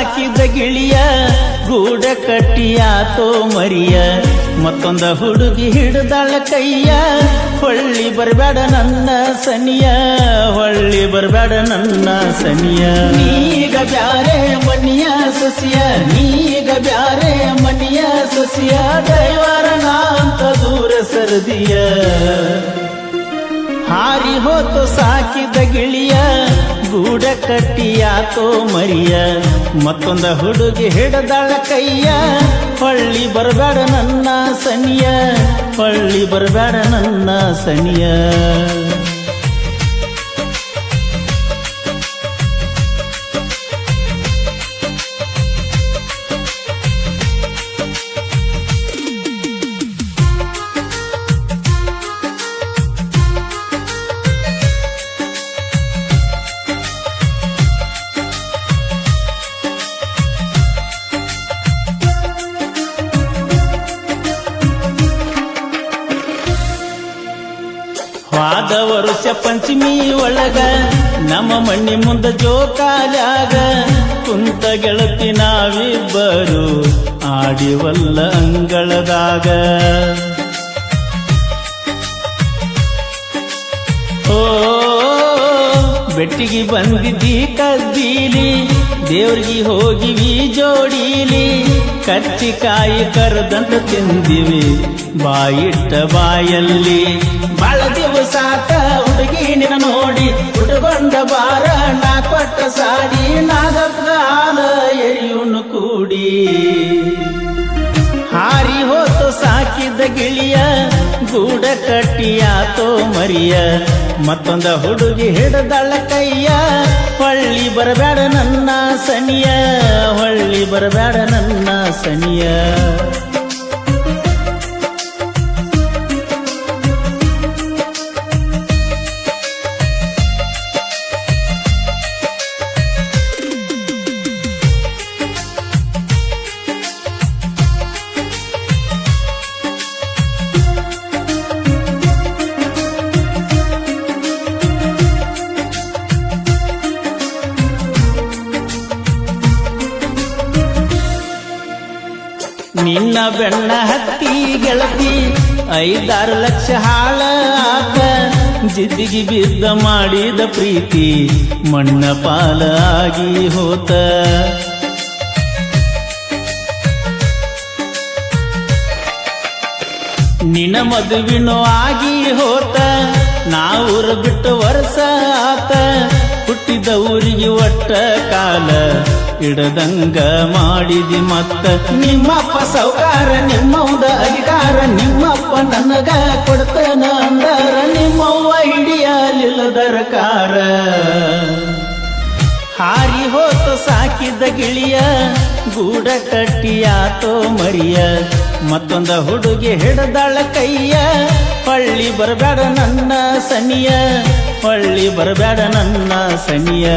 ಸಾಕಿದ ಗಿಳಿಯ ಗೂಡ ಕಟ್ಟಿಯಾತೋ ಮರಿಯ ಮತ್ತೊಂದ ಹುಡುಗಿ ಹಿಡ್ದಾಳ ಕೈಯ ಹೊಳ್ಳಿ ಬರ್ಬೇಡ ನನ್ನ ಸನಿಯ ಹೊಳ್ಳಿ ಬರ್ಬೇಡ ನನ್ನ ಸನಿಯ ನೀಗ ಬ್ಯಾರೆ ಮನಿಯ ಸಸಿಯ ನೀಗ ಬ್ಯಾರೆ ಮನಿಯ ಸಸಿಯ ದೈವರನ ಅಂತ ದೂರ ಸರದಿಯ ಹಾರಿ ಹೋತು ಸಾಕಿದ ಗಿಳಿಯ ಗೂಡ ಕಟ್ಟಿಯಾತೋ ಮರಿಯ ಮತ್ತೊಂದ ಹುಡುಗಿ ಹಿಡದಾಳ ಕೈಯ ಹೊಳ್ಳಿ ಬರ್ಬೇಡ ನನ್ನ ಸನಿಯ ಹೊಳ್ಳಿ ಬರ್ಬೇಡ ನನ್ನ ಸನಿಯ ವಾದ ವರುಷ ಪಂಚಮಿ ಒಳಗ ನಮ್ಮ ಮಣ್ಣಿ ಮುಂದ ಜೋಕಾಲ್ಯಾಗ ಕುಂತ ಗೆಳತಿ ನಾವಿಬ್ಬರು ಆಡಿವಲ್ಲ ಅಂಗಳದಾಗ ಓ ಬೆಟ್ಟಿಗೆ ಬಂದಿದ್ದಿ ಕದ್ದೀಲಿ ದೇವ್ರಿಗೆ ಹೋಗಿವಿ ಜೋಡೀಲಿ ಕಚ್ಚಿಕಾಯಿ ಕರೆದಂತ ತಿಂದಿವಿ ಬಾಯಿಟ್ಟ ಬಾಯಲ್ಲಿ ಬಾಳ ದಿವಸಾತ ಹುಡುಗಿ ನಿನ್ನ ನೋಡಿ ಹುಡುಗೊಂಡ ಬಾರ ನಾ ಕೊಟ್ಟ ಸಾಡಿ ನಾಗಪ್ಪ ಹಾಲ ಎರಿಯುನು ಕೂಡಿ ಹಾರಿ ಹೋತು ಸಾಕಿದ ಗಿಳಿಯ ಗೂಡ ಕಟ್ಟಿಯಾತೋ ಮರಿಯ ಮತ್ತೊಂದ ಹುಡುಗಿ ಹಿಡದಳ ಕೈಯ ಹೊಳ್ಳಿ ಬರಬೇಡ ನನ್ನ ಸನಿಯ ಹೊಳ್ಳಿ ಬರಬೇಡ ನನ್ನ ಸನಿಯ ನಿನ್ನ ಬೆಣ್ಣ ಹತ್ತಿ ಗೆಳತಿ 5-6 ಲಕ್ಷ ಹಾಳ ಆತ ಜಿದ್ದಿಗೆ ಬಿದ್ದ ಮಾಡಿದ ಪ್ರೀತಿ ಮಣ್ಣ ಪಾಲ ಆಗಿ ಹೋತ ನಿನ್ನ ಮದುವಿನೋ ಆಗಿ ಹೋತ ನಾವೂರ ಬಿಟ್ಟು ವರ್ಷ ಆತ ಹುಟ್ಟಿದ ಊರಿಗೆ ಒಟ್ಟ ಕಾಲ ಇಡದಂಗ ಮಾಡಿದಿ ಮತ್ತ ನಿಮ್ಮಪ್ಪ ಸೌಕಾರ ನಿಮ್ಮವ್ವ ಅಧಿಕಾರ ನಿಮ್ಮಪ್ಪ ನನಗ ಕೊಡ್ತೇನ ಅಂದಾರ ನಿಮ್ಮವ್ವ ಹಿಡಿಯಲಿಲ್ಲ ದರಕಾರ ಹಾರಿ ಹೋತು ಸಾಕಿದ ಗಿಳಿಯ ಗೂಡ ಕಟ್ಟಿಯಾತೋ ಮರಿಯ ಮತ್ತೊಂದ ಹುಡುಗಿ ಹಿಡದಾಳ ಕೈಯ ಹೊಳ್ಳಿ ಬರಬೇಡ ನನ್ನ ಸನಿಯ ಹೊಳ್ಳಿ ಬರಬೇಡ ನನ್ನ ಸನಿಯ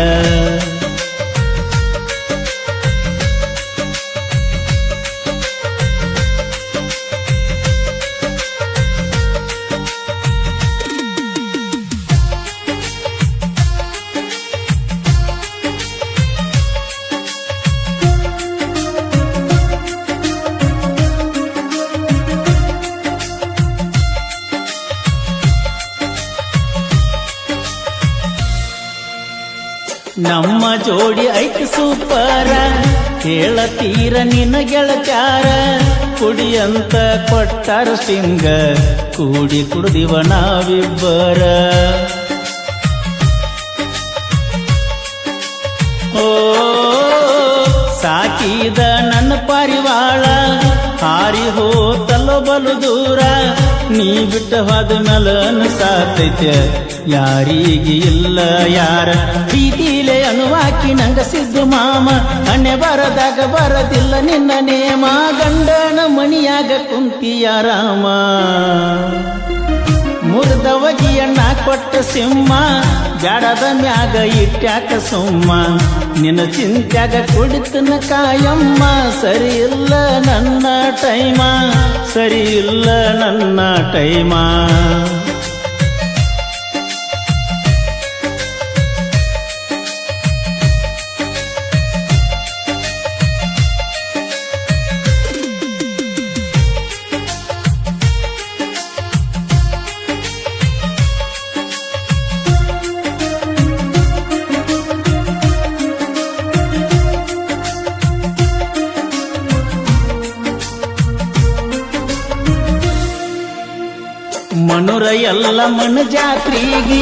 ನಮ್ಮ ಜೋಡಿ ಐಕ್ ಸೂಪರ ಹೇಳತೀರ ನಿನ್ನ ಗೆಳತ್ಯಾರ ಕುಡಿಯಂತ ಕೊಟ್ಟಾರ ಸಿಂಗ ಕೂಡಿ ಕುಡಿದಿವ ನಾವಿಬ್ಬರ ಓ ಸಾಕಿದ ನನ್ನ ಪಾರಿವಾಳ ಹಾರಿ ಹೋತಲ್ಲೋ ಬಲು ದೂರ ನೀ ಬಿಟ್ಟ ಹೋದ ಮೇಲೆ ಅನ್ಸಾತೈತೆ ಯಾರಿಗೆ ಇಲ್ಲ ಯಾರ ಪ್ರೀತಿಲೆ ಅನುವಾಕಿ ನಂಗ ಸಿದ್ದು ಮಾಮ ಹಣೆ ಬರದಾಗ ಬರದಿಲ್ಲ ನಿನ್ನ ನೇಮ ಗಂಡನ ಮಣಿಯಾಗ ಕುಂತಿಯ ರಾಮ ಮುರಿದವಗಿಯಣ್ಣ ಕೊಟ್ಟ ಸಿಂಹ ಬ್ಯಾಡದ ಮ್ಯಾಗ ಇಟ್ಯಾಕ ಸುಮ್ಮ ನಿನ್ನ ಚಿಂತ್ಯಾಗ ಕುಡಿತನ ಕಾಯಮ್ಮ ಸರಿ ಇಲ್ಲ ನನ್ನ ಟೈಮ ಸರಿ ಇಲ್ಲ ನನ್ನ ಟೈಮ ಕೊನೂರ ಎಲ್ಲಮ್ಮನ ಜಾತ್ರೆಗೆ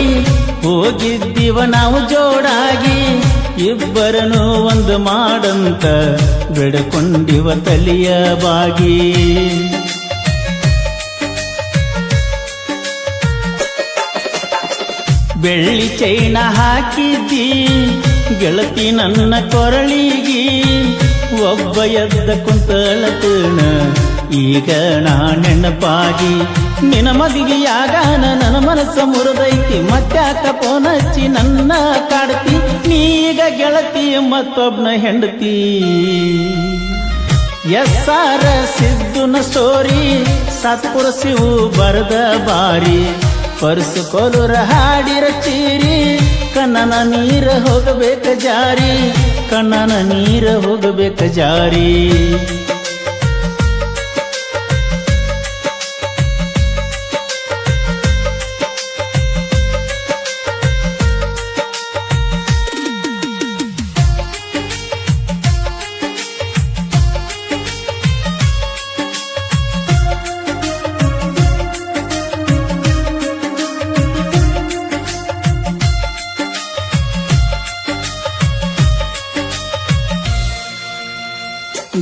ಹೋಗಿದ್ದೀವ ನಾವು ಜೋಡಾಗಿ ಇಬ್ಬರನು ಒಂದು ಮಾಡಂತ ಬೇಡಕೊಂಡಿವ ತಲಿಯ ಬಾಗಿ ಬೆಳ್ಳಿ ಚೈನ ಹಾಕಿದ್ದಿ ಗೆಳತಿ ನನ್ನ ಕೊರಳಿಗಿ ಒಬ್ಬ ಎದ್ದ ಕುಂತಳತಣ ಈಗ ನಾ ನೆನಪಾಗಿ ನಿನ ಮದಿಗೆಯಾಗಾನ ನನ್ನ ಮನಸ್ಸ ಮುರಿದೈತಿ ಮತ್ತ್ಯಾಕ ಫೋನ್ ಹಚ್ಚಿ ನನ್ನ ಕಾಡ್ತಿ ನೀಗ ಗೆಳತಿ ಮತ್ತೊಬ್ನ ಹೆಂಡತಿ ಎಸ್ಸಾರ ಸಿದ್ದುನ ಸ್ಟೋರಿ ಸತ್ಪುರ ಶಿವು ಬರದ ಬಾರಿ ಪರ್ಸು ಕೋಲೂರ ಹಾಡಿರ ಚೀರಿ ಕಣ್ಣನ ನೀರ ಹೋಗಬೇಕ ಜಾರಿ ಕಣ್ಣನ ನೀರ ಹೋಗಬೇಕ ಜಾರಿ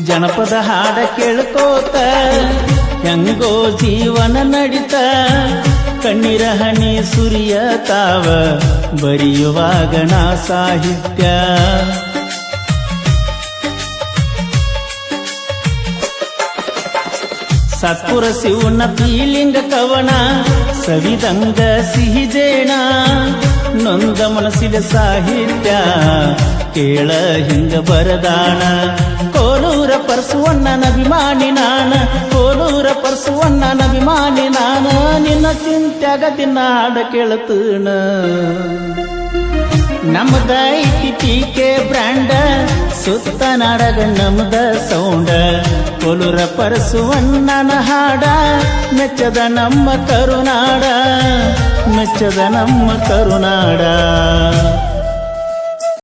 ಜನಪದ ಹಾಡ ಕೇಳ್ಕೋತ ಹೆಂಗೋ ಜೀವನ ನಡಿತ ಕಣ್ಣೀರ ಹನಿ ಸುರಿಯ ತಾವ ಬರೆಯುವಾಗ ನಾ ಸಾಹಿತ್ಯ ಸತ್ಪುರ ಶಿವನ ಪೀಲಿಂಗ ಕವನ ಸವಿದಂಗ ಸಿಹಿಜೇಣ ನೊಂದ ಮನಸ್ಸಿನ ಸಾಹಿತ್ಯ ಕೇಳ ಹಿಂಗ ಬರದಾಣ ಕೋಲೂರ ಪರಸುವಣ್ಣನ ಅಭಿಮಾನಿ ನಾನ ಕೋಲೂರ ಪರಸುವಣ್ಣನ ಅಭಿಮಾನಿ ನಾನ ನಿನ್ನ ಚಿಂತ್ಯಾಗ ದಿನ ಹಾಡ ಕೇಳತಣ ನಮ್ದ ಐತಿ ಟೀಕೆ ಬ್ರ್ಯಾಂಡ ಸುತ್ತ ನಾಡಗ ನಮ್ದ ಸೌಂಡ ಕೋಲೂರ ಪರಸುವಣ್ಣನ ಹಾಡ ಮೆಚ್ಚದ ನಮ್ಮ ಕರುನಾಡ ಮೆಚ್ಚದ ನಮ್ಮ ಕರುನಾಡ